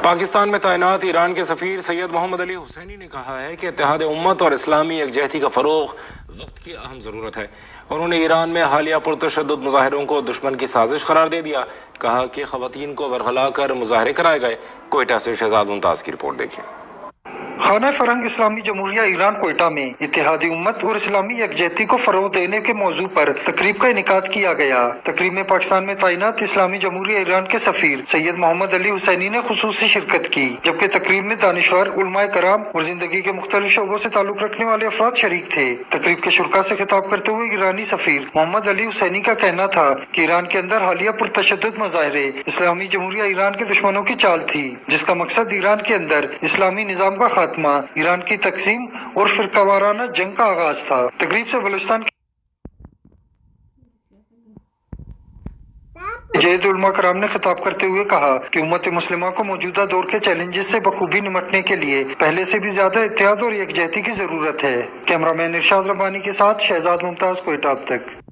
پاکستان میں تعینات ایران کے سفیر سید محمد علی حسینی نے کہا ہے کہ اتحاد امت اور اسلامی یکجہتی کا فروغ وقت کی اہم ضرورت ہے۔ انہوں نے ایران میں حالیہ پرتشدد مظاہروں کو دشمن کی سازش قرار دے دیا۔ کہا کہ خواتین کو ورغلا کر مظاہرے کرائے گئے۔ کوئٹہ سے شہزاد ممتاز کی رپورٹ دیکھیں۔ خانہ فرنگ اسلامی جمہوریہ ایران کوئٹہ میں اتحادی امت اور اسلامی یکجہتی کو فروغ دینے کے موضوع پر تقریب کا انعقاد کیا گیا۔ تقریب میں پاکستان میں تعینات اسلامی جمہوریہ ایران کے سفیر سید محمد علی حسینی نے خصوصی شرکت کی، جبکہ تقریب میں دانشور، علماء کرام اور زندگی کے مختلف شعبوں سے تعلق رکھنے والے افراد شریک تھے۔ تقریب کے شرکاء سے خطاب کرتے ہوئے ایرانی سفیر محمد علی حسینی کا کہنا تھا کہ ایران کے اندر حالیہ پرتشدد مظاہرے اسلامی جمہوریہ ایران کے دشمنوں کی چال تھی، جس کا مقصد ایران کے اندر اسلامی نظام کا خاتمہ، ایران کی تقسیم اور فرقہ وارانہ جنگ کا آغاز تھا۔ تقریب سے بلوچستان جید علماء کرام نے خطاب کرتے ہوئے کہا کہ امت مسلمہ کو موجودہ دور کے چیلنجز سے بخوبی نمٹنے کے لیے پہلے سے بھی زیادہ اتحاد اور یکجہتی کی ضرورت ہے۔ کیمرہ مین ارشاد ربانی کے ساتھ شہزاد ممتاز، کوئٹہ اب تک۔